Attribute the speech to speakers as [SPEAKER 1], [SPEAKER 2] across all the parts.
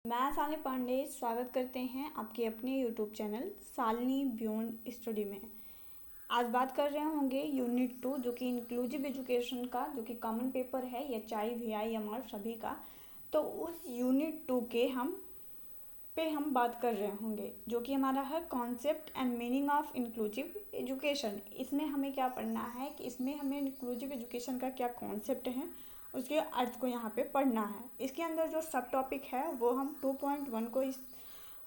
[SPEAKER 1] मैं शालिनी पांडे स्वागत करते हैं आपके अपने YouTube channel Shalini beyond study में। आज बात कर रहे होंगे यूनिट 2 जो कि इंक्लूसिव एजुकेशन का जो कि कॉमन पेपर है HI VI MR सभी का। तो उस यूनिट 2 के हम बात कर रहे होंगे जो कि हमारा है concept and meaning of inclusive education. इसमें हमें क्या पढ़ना है कि इसमें हमें इंक्लूसिव एजुकेशन का क्या कॉन्सेप्ट है उसके अर्थ को यहाँ पे पढ़ना है। इसके अंदर जो सब टॉपिक है वो हम 2.1 को इस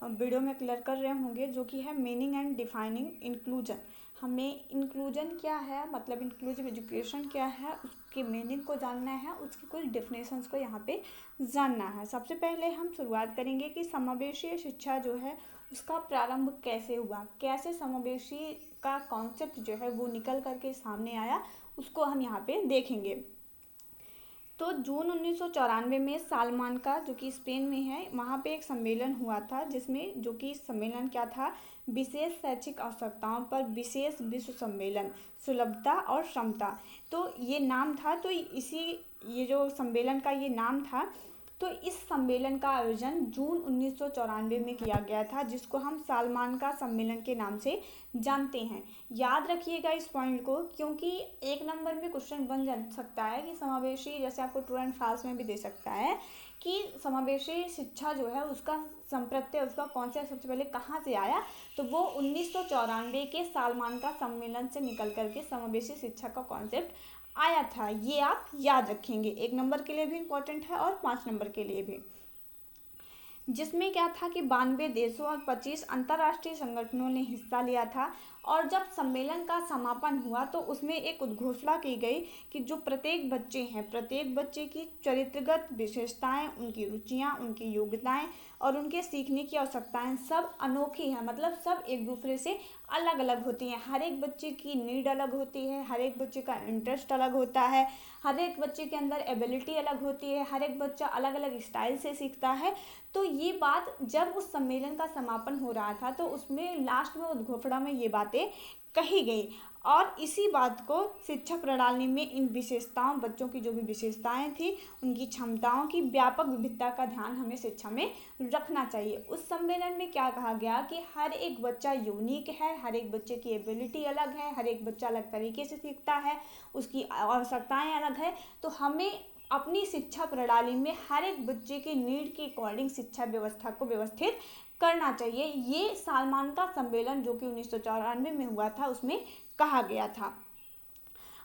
[SPEAKER 1] वीडियो में क्लियर कर रहे होंगे जो कि है मीनिंग एंड डिफाइनिंग इंक्लूजन। हमें इंक्लूजन क्या है मतलब इंक्लूसिव एजुकेशन क्या है उसके मीनिंग को जानना है, उसकी कुछ डेफिनेशंस को यहाँ पे जानना है। सबसे पहले हम शुरुआत करेंगे कि समावेशी शिक्षा जो है उसका प्रारंभ कैसे हुआ, कैसे समावेशी का कॉन्सेप्ट जो है वो निकल करके सामने आया, उसको हम यहाँ पे देखेंगे। तो जून 1994 में सालमान का जो कि स्पेन में है वहाँ पे एक सम्मेलन हुआ था जिसमें जो कि सम्मेलन क्या था, विशेष शैक्षिक आवश्यकताओं पर विशेष विश्व सम्मेलन सुलभता और क्षमता। तो ये नाम था। तो ये जो सम्मेलन का ये नाम था। तो इस सम्मेलन का आयोजन जून 1994 में किया गया था जिसको हम सालमान का सम्मेलन के नाम से जानते हैं। याद रखिएगा इस पॉइंट को क्योंकि एक नंबर में क्वेश्चन बन जा सकता है कि समावेशी, जैसे आपको ट्रू एंड फॉल्स में भी दे सकता है कि समावेशी शिक्षा जो है उसका संप्रत्यय, उसका कॉन्सेप्ट सबसे पहले कहाँ से आया। तो वो 1994 के सालमान का सम्मेलन से निकल करके समावेशी शिक्षा का कॉन्सेप्ट आया था। ये आप याद रखेंगे, 1 नंबर के लिए भी इम्पोर्टेंट है और 5 नंबर के लिए भी। जिसमें क्या था कि 92 देशों और 25 अंतर्राष्ट्रीय संगठनों ने हिस्सा लिया था। और जब सम्मेलन का समापन हुआ तो उसमें एक उद्घोषणा की गई कि जो प्रत्येक बच्चे हैं, प्रत्येक बच्चे की चरित्रगत विशेषताएं, उनकी रुचियां, उनकी योग्यताएं और उनके सीखने की आवश्यकताएं सब अनोखी हैं। मतलब सब एक दूसरे से अलग अलग होती हैं। हर एक बच्चे की नीड अलग होती है, हर एक बच्चे का इंटरेस्ट अलग होता है, हर एक बच्चे के अंदर एबिलिटी अलग होती है, हर एक बच्चा अलग अलग स्टाइल से सीखता है। तो ये बात जब उस सम्मेलन का समापन हो रहा था तो उसमें लास्ट में उद्घोषणा में ये बातें कही गई और इसी बात को शिक्षा प्रणाली में इन विशेषताओं, बच्चों की जो भी विशेषताएं थी, उनकी क्षमताओं की व्यापक विविधता का ध्यान हमें शिक्षा में रखना चाहिए। उस सम्मेलन में क्या कहा गया कि हर एक बच्चा यूनिक है, हर एक बच्चे की एबिलिटी अलग है, हर एक बच्चा अलग तरीके से सीखता है, उसकी आवश्यकताएं अलग है। तो हमें अपनी शिक्षा प्रणाली में हर एक बच्चे की नीड के अकॉर्डिंग शिक्षा व्यवस्था को व्यवस्थित करना चाहिए। ये सालमान का सम्मेलन जो कि 1994 में हुआ था उसमें कहा गया था।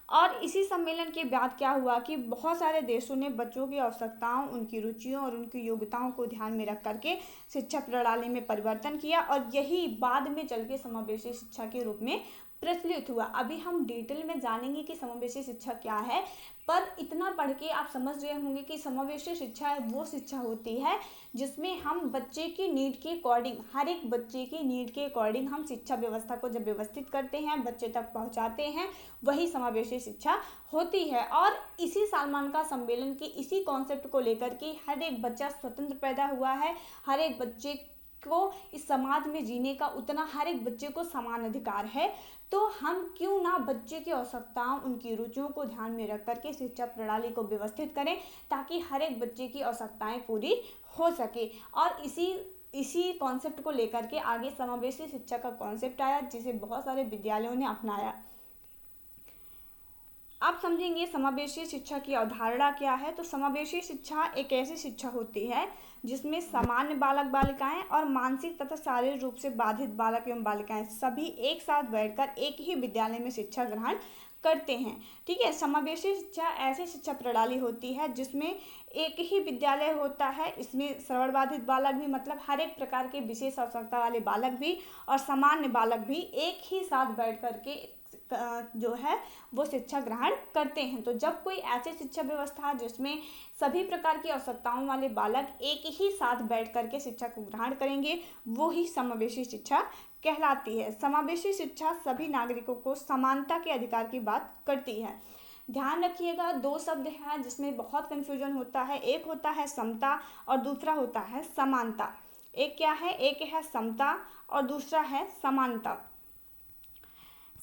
[SPEAKER 1] और इसी सम्मेलन के बाद क्या हुआ कि बहुत सारे देशों ने बच्चों की आवश्यकताओं, उनकी रुचियों और उनकी योग्यताओं को ध्यान में रख करके शिक्षा प्रणाली में परिवर्तन किया और यही बाद में चल के समावेशी शिक्षा के रूप में प्रचलित हुआ। अभी हम डिटेल में जानेंगे कि समावेशी शिक्षा क्या है, पर इतना पढ़ के आप समझ रहे होंगे कि समावेशी शिक्षा वो शिक्षा होती है जिसमें हम बच्चे की नीड के अकॉर्डिंग, हर एक बच्चे की नीड के अकॉर्डिंग हम शिक्षा व्यवस्था को जब व्यवस्थित करते हैं, बच्चे तक पहुंचाते हैं, वही समावेशी शिक्षा होती है। और इसी सालमान का सम्मेलन के इसी कॉन्सेप्ट को लेकर के हर एक बच्चा स्वतंत्र पैदा हुआ है, हर एक बच्चे को इस समाज में जीने का उतना, हर एक बच्चे को समान अधिकार है। तो हम क्यों ना बच्चे की आवश्यकताओं, उनकी रुचियों को ध्यान में रख करके शिक्षा प्रणाली को व्यवस्थित करें ताकि हर एक बच्चे की आवश्यकताएं पूरी हो सके। और इसी कॉन्सेप्ट को लेकर के आगे समावेशी शिक्षा का कॉन्सेप्ट आया जिसे बहुत सारे विद्यालयों ने अपनाया। आप समझेंगे समावेशी शिक्षा की अवधारणा क्या है। तो समावेशी शिक्षा एक ऐसी शिक्षा होती है जिसमें सामान्य बालक बालिकाएं और मानसिक तथा शारीरिक रूप से बाधित बालक एवं बालिकाएं सभी एक साथ बैठकर एक ही विद्यालय में शिक्षा ग्रहण करते हैं। ठीक है, समावेशी शिक्षा ऐसी शिक्षा प्रणाली होती है जिसमें एक ही विद्यालय होता है। इसमें श्रवण बाधित बालक भी, मतलब हर एक प्रकार के विशेष आवश्यकता वाले बालक भी और सामान्य बालक भी एक ही साथ बैठ करके जो है वो शिक्षा ग्रहण करते हैं। तो जब कोई ऐसी शिक्षा व्यवस्था जिसमें सभी प्रकार की आवश्यकताओं वाले बालक एक ही साथ बैठ करके शिक्षा को ग्रहण करेंगे वो ही समावेशी शिक्षा कहलाती है। समावेशी शिक्षा सभी नागरिकों को समानता के अधिकार की बात करती है। ध्यान रखिएगा, 2 शब्द हैं जिसमें बहुत कंफ्यूजन होता है। एक होता है समता और दूसरा होता है समानता। एक क्या है, एक है समता और दूसरा है समानता।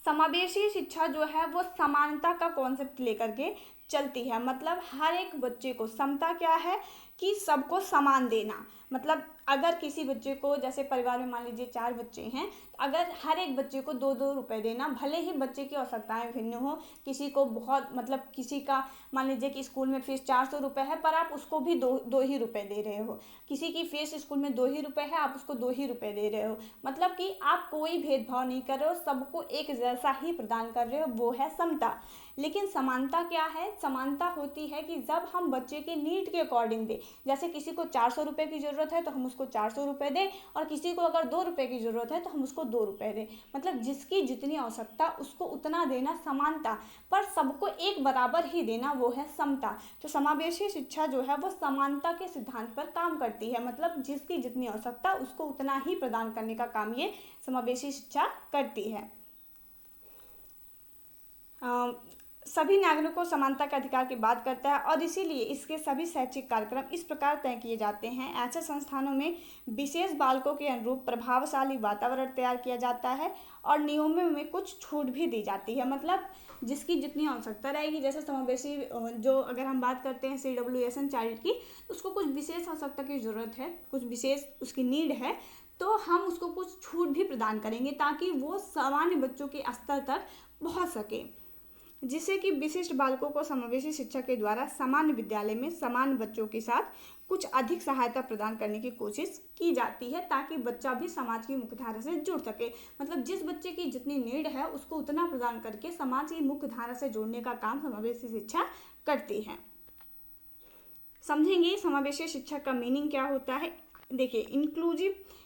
[SPEAKER 1] समावेशी शिक्षा जो है वो समानता का कॉन्सेप्ट लेकर के चलती है। मतलब हर एक बच्चे को, समता क्या है कि सबको समान देना, मतलब अगर किसी बच्चे को, जैसे परिवार में मान लीजिए 4 बच्चे हैं, तो अगर हर एक बच्चे को 2-2 रुपए देना, भले ही बच्चे की आवश्यकताएं भिन्न हो, किसी को बहुत मतलब किसी का मान लीजिए कि स्कूल में फीस 400 रुपये है पर आप उसको भी दो ही रुपये दे रहे हो, किसी की फीस स्कूल में 2 ही रुपये है, आप उसको 2 ही रुपये दे रहे हो, मतलब कि आप कोई भेदभाव नहीं कर रहे हो, सबको एक जैसा ही प्रदान कर रहे हो, वो है समता। लेकिन समानता क्या है? समानता होती है कि जब हम बच्चे के नीड के अकॉर्डिंग दें, जैसे किसी को 400 रुपये की ज़रूरत है तो हम उसको 400 रुपये दें, और किसी को अगर 2 रुपये की ज़रूरत है तो हम उसको 2 रुपये दें, मतलब जिसकी जितनी आवश्यकता उसको उतना देना समानता, पर सबको एक बराबर ही देना वो है समता। तो समावेशी शिक्षा जो है वो समानता के सिद्धांत पर काम करती है, मतलब जिसकी जितनी आवश्यकता उसको उतना ही प्रदान करने का काम ये समावेशी शिक्षा करती है। सभी नागरिकों को समानता के अधिकार की बात करता है और इसीलिए इसके सभी शैक्षिक कार्यक्रम इस प्रकार तय किए जाते हैं। ऐसे संस्थानों में विशेष बालकों के अनुरूप प्रभावशाली वातावरण तैयार किया जाता है और नियमों में कुछ छूट भी दी जाती है, मतलब जिसकी जितनी आवश्यकता रहेगी। जैसे समावेशी जो अगर हम बात करते हैं CWSN चाइल्ड की, तो उसको कुछ विशेष आवश्यकता की ज़रूरत है, कुछ विशेष उसकी नीड है, तो हम उसको कुछ छूट भी प्रदान करेंगे ताकि वो सामान्य बच्चों के स्तर तक पहुँच सके, जिससे कि विशिष्ट बालकों को समावेशी शिक्षा के द्वारा सामान्य विद्यालय में समान बच्चों के साथ कुछ अधिक सहायता प्रदान करने की कोशिश की जाती है ताकि बच्चा भी समाज की मुख्यधारा से जुड़ सके। मतलब जिस बच्चे की जितनी नीड है उसको उतना प्रदान करके समाज की मुख्यधारा से जोड़ने का काम समावेशी शिक्षा करती है। समझेंगे समावेशी शिक्षा का मीनिंग क्या होता है। देखिए,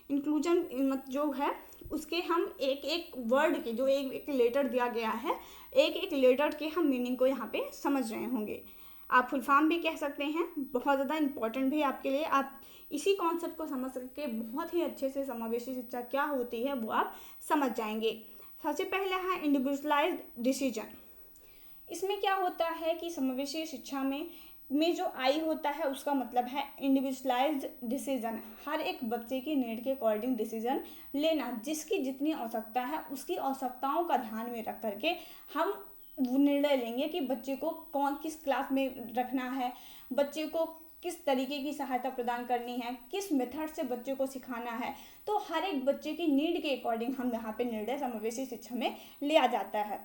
[SPEAKER 1] इंक्लूजन जो है उसके हम एक एक वर्ड के, जो एक एक लेटर दिया गया है, एक एक लेटर के हम मीनिंग को यहाँ पे समझ रहे होंगे। आप फुल फॉर्म भी कह सकते हैं, बहुत ज़्यादा इंपॉर्टेंट भी आपके लिए। आप इसी कॉन्सेप्ट को समझ करके बहुत ही अच्छे से समावेशी शिक्षा क्या होती है वो आप समझ जाएंगे। सबसे पहले है इंडिविजुअलाइज्ड डिसीजन। इसमें क्या होता है कि समावेशी शिक्षा में जो आई होता है उसका मतलब है इंडिविजुअलाइज्ड डिसीजन, हर एक बच्चे की नीड के अकॉर्डिंग डिसीजन लेना, जिसकी जितनी आवश्यकता है उसकी आवश्यकताओं का ध्यान में रख करके हम निर्णय लेंगे कि बच्चे को किस क्लास में रखना है, बच्चे को किस तरीके की सहायता प्रदान करनी है, किस मेथड से बच्चे को सिखाना है। तो हर एक बच्चे की नीड के अकॉर्डिंग हम यहाँ पे निर्णय समावेशी शिक्षा में लिया जाता है।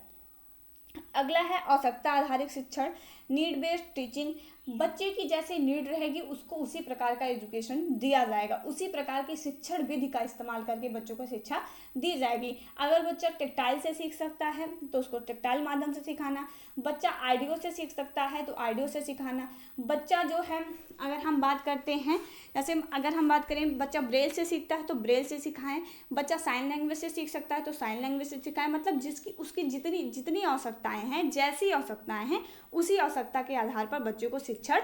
[SPEAKER 1] अगला है आवश्यकता आधारित शिक्षण, नीड बेस्ड टीचिंग। बच्चे की जैसी नीड रहेगी उसको उसी प्रकार का एजुकेशन दिया जाएगा, उसी प्रकार की शिक्षण विधि का इस्तेमाल करके बच्चों को शिक्षा दी जाएगी। अगर बच्चा टेक्टाइल से सीख सकता है तो उसको टेक्टाइल माध्यम से सिखाना, बच्चा आइडियो से सीख सकता है तो आइडियो से सिखाना। बच्चा जो है, अगर हम बात करते हैं, जैसे अगर हम बात करें बच्चा ब्रेल से सीखता है तो ब्रेल से सिखाएं, बच्चा साइन लैंग्वेज से सीख सकता है तो साइन लैंग्वेज से सिखाएं। मतलब उसकी जितनी आवश्यकताएं हैं, जैसी आवश्यकताएं हैं उसी आवश्यकता के आधार पर बच्चों को शिक्षण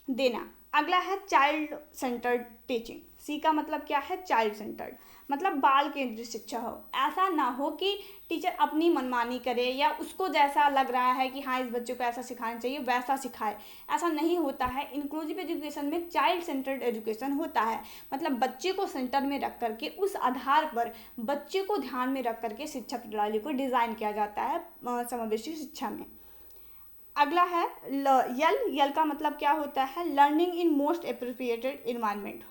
[SPEAKER 1] देना। अगला है चाइल्ड सेंटर्ड टीचिंग। सी का मतलब क्या है? चाइल्ड सेंटर्ड, मतलब बाल केंद्रित शिक्षा हो। ऐसा ना हो कि टीचर अपनी मनमानी करे या उसको जैसा लग रहा है कि हाँ इस बच्चे को ऐसा सिखाना चाहिए वैसा सिखाए, ऐसा नहीं होता है। इंक्लूसिव एजुकेशन में चाइल्ड सेंटर्ड एजुकेशन होता है, मतलब बच्चे को सेंटर में रख करके उस आधार पर बच्चे को ध्यान में रख करके शिक्षा प्रणाली को डिज़ाइन किया जाता है समावेशी शिक्षा में। अगला है यल का मतलब क्या होता है? Learning in most appropriated environment,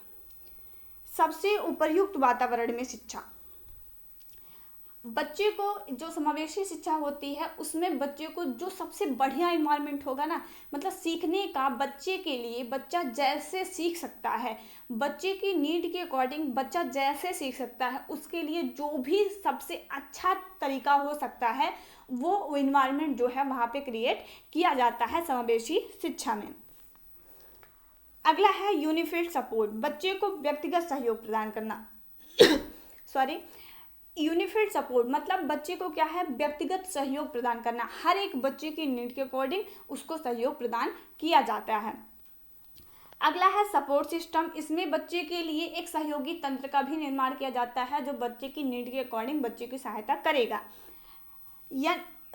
[SPEAKER 1] सबसे उपयुक्त वातावरण में शिक्षा। बच्चे को जो समावेशी शिक्षा होती है उसमें बच्चे को जो सबसे बढ़िया इन्वायरमेंट होगा ना, मतलब सीखने का, बच्चे के लिए बच्चा जैसे सीख सकता है, बच्चे की नीड के अकॉर्डिंग बच्चा जैसे सीख सकता है, उसके लिए जो भी सबसे अच्छा तरीका हो सकता है वो इन्वायरमेंट जो है वहाँ पे क्रिएट किया जाता है समावेशी शिक्षा में। अगला है यूनिफाइड सपोर्ट, बच्चे को व्यक्तिगत सहयोग प्रदान करना यूनिफाइड सपोर्ट मतलब बच्चे को क्या है? व्यक्तिगत सहयोग प्रदान करना, हर एक बच्चे की नीड के अकॉर्डिंग उसको सहयोग प्रदान किया जाता है। अगला है सपोर्ट सिस्टम, इसमें बच्चे के लिए एक सहयोगी तंत्र का भी निर्माण किया जाता है जो बच्चे की नीड के अकॉर्डिंग बच्चे की सहायता करेगा।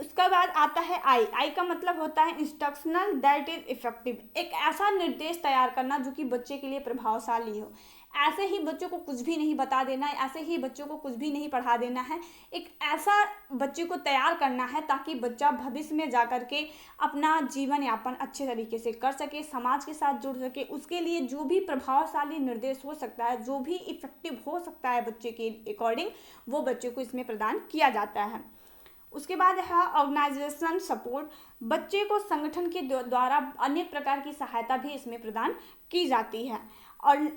[SPEAKER 1] उसके बाद आता है आई। आई का मतलब होता है इंस्ट्रक्शनल दैट इज इफेक्टिव। एक ऐसा निर्देश तैयार करना जो कि बच्चे के लिए प्रभावशाली हो। ऐसे ही बच्चों को कुछ भी नहीं बता देना है, ऐसे ही बच्चों को कुछ भी नहीं पढ़ा देना है। एक ऐसा बच्चे को तैयार करना है ताकि बच्चा भविष्य में जा कर के अपना जीवन यापन अच्छे तरीके से कर सके, समाज के साथ जुड़ सके। उसके लिए जो भी प्रभावशाली निर्देश हो सकता है, जो भी इफेक्टिव हो सकता है बच्चे के अकॉर्डिंग, वो बच्चे को इसमें प्रदान किया जाता है। उसके बाद है ऑर्गेनाइजेशन सपोर्ट। बच्चे को संगठन के द्वारा अनेक प्रकार की सहायता भी इसमें प्रदान की जाती है। और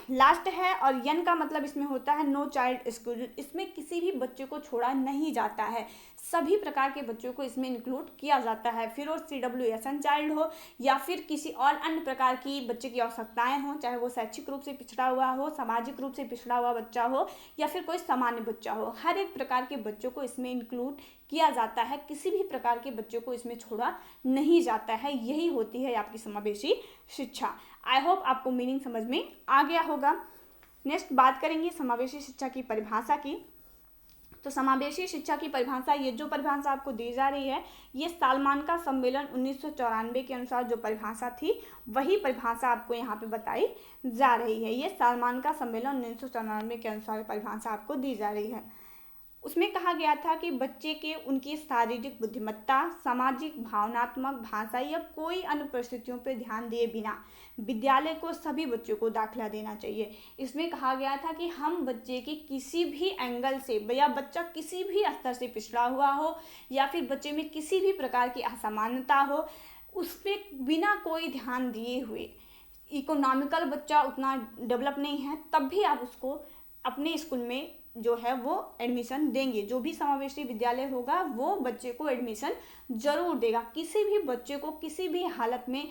[SPEAKER 1] लास्ट है, और एन का मतलब इसमें होता है नो चाइल्ड एक्सक्लूडेड। इसमें किसी भी बच्चे को छोड़ा नहीं जाता है, सभी प्रकार के बच्चों को इसमें इंक्लूड किया जाता है। फिर वो CWSN चाइल्ड हो या फिर किसी और अन्य प्रकार की बच्चे की आवश्यकताएं हों, चाहे वो शैक्षिक रूप से पिछड़ा हुआ हो, सामाजिक रूप से पिछड़ा हुआ बच्चा हो या फिर कोई सामान्य बच्चा हो, हर एक प्रकार के बच्चों को इसमें इंक्लूड किया जाता है। किसी भी प्रकार के बच्चों को इसमें छोड़ा नहीं जाता है। यही होती है आपकी समावेशी शिक्षा। आई होप आपको मीनिंग समझ में आ गया होगा। नेक्स्ट बात करेंगे समावेशी शिक्षा की परिभाषा की। तो समावेशी शिक्षा की परिभाषा, ये जो परिभाषा आपको दी जा रही है, ये सालमानका सम्मेलन 1994 के अनुसार जो परिभाषा थी वही परिभाषा आपको यहाँ पे बताई जा रही है। ये सालमानका सम्मेलन 1994 के अनुसार परिभाषा आपको दी जा रही है। उसमें कहा गया था कि बच्चे के उनकी शारीरिक बुद्धिमत्ता, सामाजिक, भावनात्मक, भाषाई या कोई अन्य परिस्थितियों पर ध्यान दिए बिना विद्यालय को सभी बच्चों को दाखिला देना चाहिए। इसमें कहा गया था कि हम बच्चे की किसी भी एंगल से या बच्चा किसी भी स्तर से पिछड़ा हुआ हो या फिर बच्चे में किसी भी प्रकार की असामान्यता हो, उस पर बिना कोई ध्यान दिए हुए, इकोनॉमिकल बच्चा उतना डेवलप नहीं है तब भी आप उसको अपने स्कूल में जो है वो एडमिशन देंगे। जो भी समावेशी विद्यालय होगा वो बच्चे को एडमिशन जरूर देगा। किसी भी बच्चे को किसी भी हालत में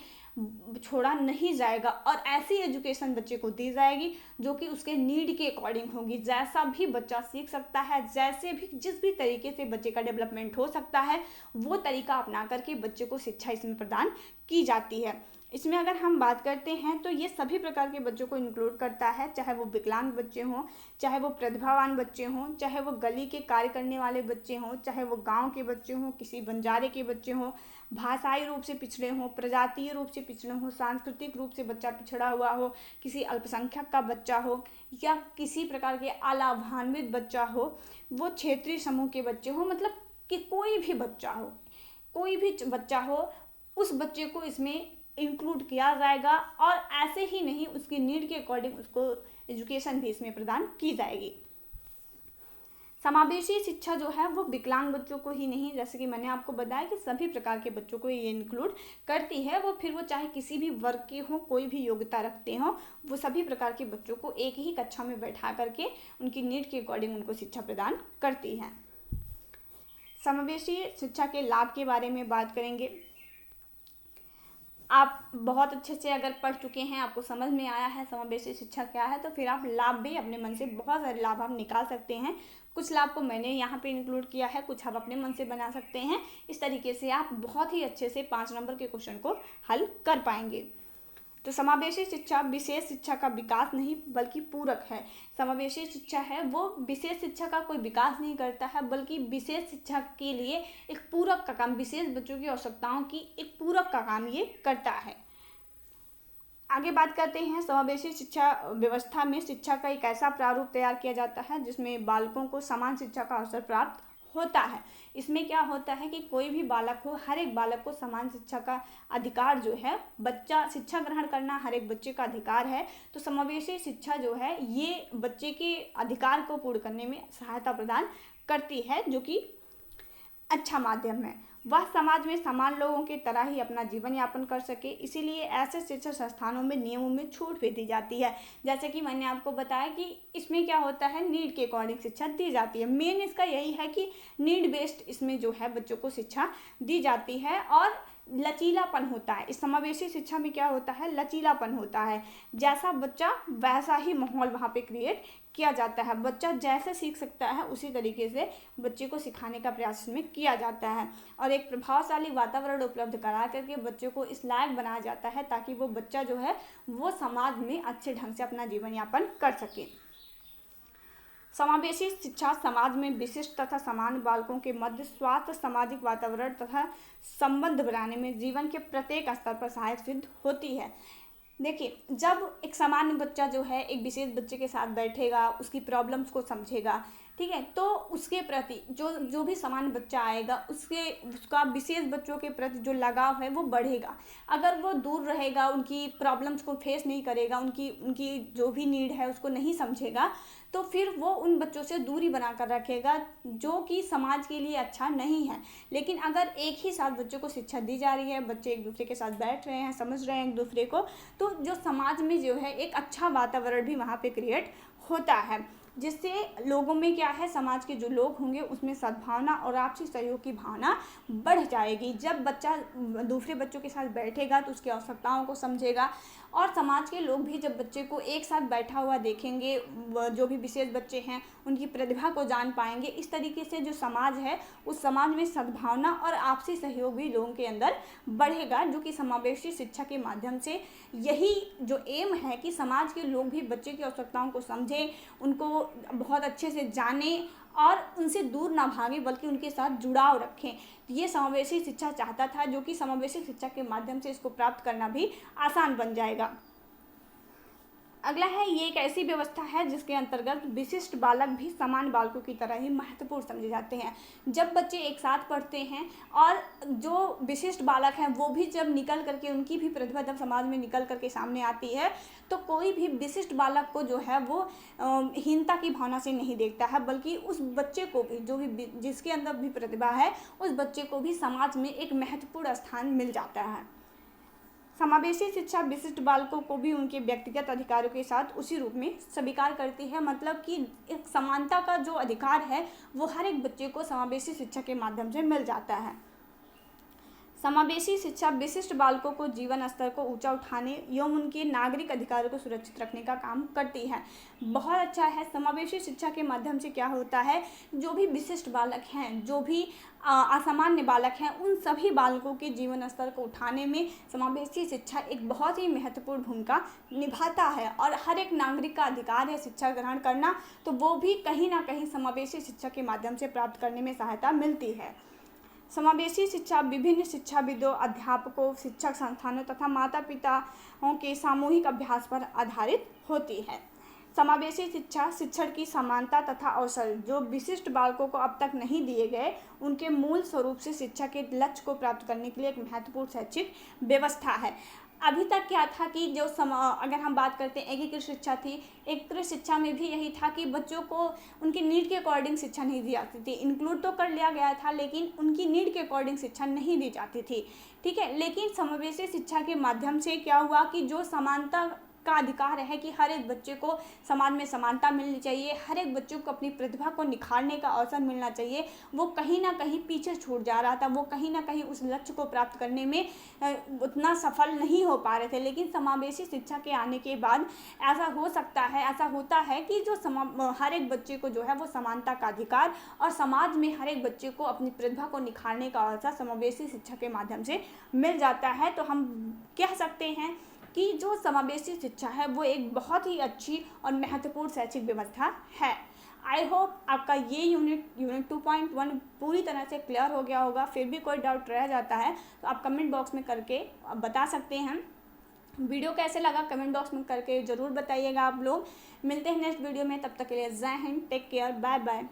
[SPEAKER 1] छोड़ा नहीं जाएगा और ऐसी एजुकेशन बच्चे को दी जाएगी जो कि उसके नीड के अकॉर्डिंग होगी। जैसा भी बच्चा सीख सकता है, जैसे भी जिस भी तरीके से बच्चे का डेवलपमेंट हो सकता है, वो तरीका अपना करके बच्चे को शिक्षा इसमें प्रदान की जाती है। इसमें अगर हम बात करते हैं तो ये सभी प्रकार के बच्चों को इंक्लूड करता है, चाहे वो विकलांग बच्चे हों, चाहे वो प्रतिभावान बच्चे हों, चाहे वो गली के कार्य करने वाले बच्चे हों, चाहे वो गांव के बच्चे हों, किसी बंजारे के बच्चे हों, भाषाई रूप से पिछड़े हों, प्रजातीय रूप से पिछड़े हों, सांस्कृतिक रूप से बच्चा पिछड़ा हुआ हो, किसी अल्पसंख्यक का बच्चा हो या किसी प्रकार के अलाभान्वित बच्चा हो, वो क्षेत्रीय समूह के बच्चे हों, मतलब कि कोई भी बच्चा हो, कोई भी बच्चा हो, उस बच्चे को इसमें इंक्लूड किया जाएगा। और ऐसे ही नहीं, उसकी नीड के अकॉर्डिंग उसको एजुकेशन भी इसमें प्रदान की जाएगी। समावेशी शिक्षा जो है वो विकलांग बच्चों को ही नहीं, जैसे कि मैंने आपको बताया कि सभी प्रकार के बच्चों को ये इंक्लूड करती है। वो फिर वो चाहे किसी भी वर्ग के हों, कोई भी योग्यता रखते हों, वो सभी प्रकार के बच्चों को एक ही कक्षा में बैठा करके उनकी नीड के अकॉर्डिंग उनको शिक्षा प्रदान करती है। समावेशी शिक्षा के लाभ के बारे में बात करेंगे। आप बहुत अच्छे से अगर पढ़ चुके हैं, आपको समझ में आया है समावेशी शिक्षा क्या है, तो फिर आप लाभ भी अपने मन से बहुत सारे लाभ आप निकाल सकते हैं। कुछ लाभ को मैंने यहाँ पे इंक्लूड किया है, कुछ आप अपने मन से बना सकते हैं। इस तरीके से आप बहुत ही अच्छे से 5 नंबर के क्वेश्चन को हल कर पाएंगे। तो समावेशी शिक्षा विशेष शिक्षा का विकास नहीं बल्कि पूरक है। समावेशी शिक्षा है वो विशेष शिक्षा का कोई विकास नहीं करता है, बल्कि विशेष शिक्षा के लिए एक पूरक का काम, विशेष बच्चों की आवश्यकताओं की एक पूरक का काम ये करता है। आगे बात करते हैं, समावेशी शिक्षा व्यवस्था में शिक्षा का एक ऐसा प्रारूप तैयार किया जाता है जिसमें बालकों को समान शिक्षा का अवसर प्राप्त होता है। इसमें क्या होता है कि कोई भी बालक हो, हर एक बालक को समान शिक्षा का अधिकार जो है, बच्चा शिक्षा ग्रहण करना हर एक बच्चे का अधिकार है। तो समावेशी शिक्षा जो है ये बच्चे के अधिकार को पूर्ण करने में सहायता प्रदान करती है, जो कि अच्छा माध्यम है। वह समाज में समान लोगों की तरह ही अपना जीवन यापन कर सके, इसीलिए ऐसे शिक्षा संस्थानों में नियमों में छूट भी दी जाती है। जैसे कि मैंने आपको बताया कि इसमें क्या होता है, नीड के अकॉर्डिंग शिक्षा दी जाती है। मेन इसका यही है कि नीड बेस्ड इसमें जो है बच्चों को शिक्षा दी जाती है और लचीलापन होता है। इस समावेशी शिक्षा में क्या होता है, लचीलापन होता है। जैसा बच्चा वैसा ही माहौल वहाँ पे क्रिएट किया जाता है। बच्चा जैसे सीख सकता है उसी तरीके से बच्चे को सिखाने का प्रयास इसमें किया जाता है और एक प्रभावशाली वातावरण उपलब्ध करा करके बच्चे को इस लायक बनाया जाता है ताकि वो बच्चा जो है वो समाज में अच्छे ढंग से अपना जीवन यापन कर सके। समावेशी शिक्षा समाज में विशिष्ट तथा समान बालकों के मध्य स्वास्थ्य, सामाजिक वातावरण तथा संबंध बनाने में जीवन के प्रत्येक स्तर पर सहायक सिद्ध होती है। देखिए, जब एक सामान्य बच्चा जो है एक विशेष बच्चे के साथ बैठेगा, उसकी प्रॉब्लम्स को समझेगा, ठीक है, तो उसके प्रति जो भी सामान्य बच्चा आएगा उसका विशेष बच्चों के प्रति जो लगाव है वो बढ़ेगा। अगर वो दूर रहेगा, उनकी प्रॉब्लम्स को फेस नहीं करेगा, उनकी जो भी नीड है उसको नहीं समझेगा, तो फिर वो उन बच्चों से दूरी बना कर रखेगा, जो कि समाज के लिए अच्छा नहीं है। लेकिन अगर एक ही साथ बच्चों को शिक्षा दी जा रही है, बच्चे एक दूसरे के साथ बैठ रहे हैं, समझ रहे हैं एक दूसरे को, तो जो समाज में जो है एक अच्छा वातावरण भी वहाँ पे क्रिएट होता है, जिससे लोगों में क्या है, समाज के जो लोग होंगे उसमें सद्भावना और आपसी सहयोग की भावना बढ़ जाएगी। जब बच्चा दूसरे बच्चों के साथ बैठेगा तो उसकी आवश्यकताओं को समझेगा, और समाज के लोग भी जब बच्चे को एक साथ बैठा हुआ देखेंगे, जो भी विशेष बच्चे हैं उनकी प्रतिभा को जान पाएंगे। इस तरीके से जो समाज है उस समाज में सद्भावना और आपसी सहयोग भी लोगों के अंदर बढ़ेगा, जो कि समावेशी शिक्षा के माध्यम से यही जो एम है कि समाज के लोग भी बच्चे की आवश्यकताओं को समझें, उनको बहुत अच्छे से जानें और उनसे दूर ना भागें, बल्कि उनके साथ जुड़ाव रखें। ये समावेशी शिक्षा चाहता था, जो कि समावेशी शिक्षा के माध्यम से इसको प्राप्त करना भी आसान बन जाएगा। अगला है, ये एक ऐसी व्यवस्था है जिसके अंतर्गत विशिष्ट बालक भी समान बालकों की तरह ही महत्वपूर्ण समझे जाते हैं। जब बच्चे एक साथ पढ़ते हैं और जो विशिष्ट बालक हैं वो भी जब निकल करके, उनकी भी प्रतिभा जब समाज में निकल करके सामने आती है, तो कोई भी विशिष्ट बालक को जो है वो हीनता की भावना से नहीं देखता है, बल्कि उस बच्चे को भी, जो भी जिसके अंदर भी प्रतिभा है, उस बच्चे को भी समाज में एक महत्वपूर्ण स्थान मिल जाता है। समावेशी शिक्षा विशिष्ट बालकों को भी उनके व्यक्तिगत अधिकारों के साथ उसी रूप में स्वीकार करती है। मतलब कि एक समानता का जो अधिकार है वो हर एक बच्चे को समावेशी शिक्षा के माध्यम से मिल जाता है। समावेशी शिक्षा विशिष्ट बालकों को जीवन स्तर को ऊंचा उठाने एवं उनके नागरिक अधिकारों को सुरक्षित रखने का काम करती है। बहुत अच्छा है। समावेशी शिक्षा के माध्यम से क्या होता है, जो भी विशिष्ट बालक हैं, जो भी असामान्य बालक हैं, उन सभी बालकों के जीवन स्तर को उठाने में समावेशी शिक्षा एक बहुत ही महत्वपूर्ण भूमिका निभाता है। और हर एक नागरिक का अधिकार है शिक्षा ग्रहण करना, तो वो भी कहीं ना कहीं समावेशी शिक्षा के माध्यम से प्राप्त करने में सहायता मिलती है। समावेशी शिक्षा विभिन्न शिक्षाविदों, अध्यापकों, शिक्षक संस्थानों तथा माता पिताओं के सामूहिक अभ्यास पर आधारित होती है। समावेशी शिक्षा शिक्षण की समानता तथा अवसर जो विशिष्ट बालकों को अब तक नहीं दिए गए, उनके मूल स्वरूप से शिक्षा के लक्ष्य को प्राप्त करने के लिए एक महत्वपूर्ण शैक्षिक व्यवस्था है। अभी तक क्या था कि जो अगर हम बात करते हैं एकीकृत शिक्षा थी, एकीकृत शिक्षा में भी यही था कि बच्चों को उनकी नीड के अकॉर्डिंग शिक्षा नहीं दी जाती थी। इंक्लूड तो कर लिया गया था, लेकिन उनकी नीड के अकॉर्डिंग शिक्षा नहीं दी जाती थी, ठीक है। लेकिन समावेशी शिक्षा के माध्यम से क्या हुआ कि जो समानता का अधिकार है कि हर एक बच्चे को समाज में समानता मिलनी चाहिए, हर एक बच्चे को अपनी प्रतिभा को निखारने का अवसर मिलना चाहिए, वो कहीं ना कहीं पीछे छूट जा रहा था, वो कहीं ना कहीं उस लक्ष्य को प्राप्त करने में उतना सफल नहीं हो पा रहे थे। लेकिन समावेशी शिक्षा के आने के बाद ऐसा हो सकता है, ऐसा होता है कि जो हर एक बच्चे को जो है वो समानता का अधिकार और समाज में हर एक बच्चे को अपनी प्रतिभा को निखारने का अवसर समावेशी शिक्षा के माध्यम से मिल जाता है। तो हम कह सकते हैं कि जो समावेशी शिक्षा है वो एक बहुत ही अच्छी और महत्वपूर्ण शैक्षिक व्यवस्था है। आई होप आपका ये यूनिट 2.1 पूरी तरह से क्लियर हो गया होगा। फिर भी कोई डाउट रह जाता है तो आप कमेंट बॉक्स में करके बता सकते हैं। वीडियो कैसे लगा कमेंट बॉक्स में करके ज़रूर बताइएगा आप लोग। मिलते हैं नेक्स्ट वीडियो में, तब तक के लिए Jai Hind, take care, bye bye.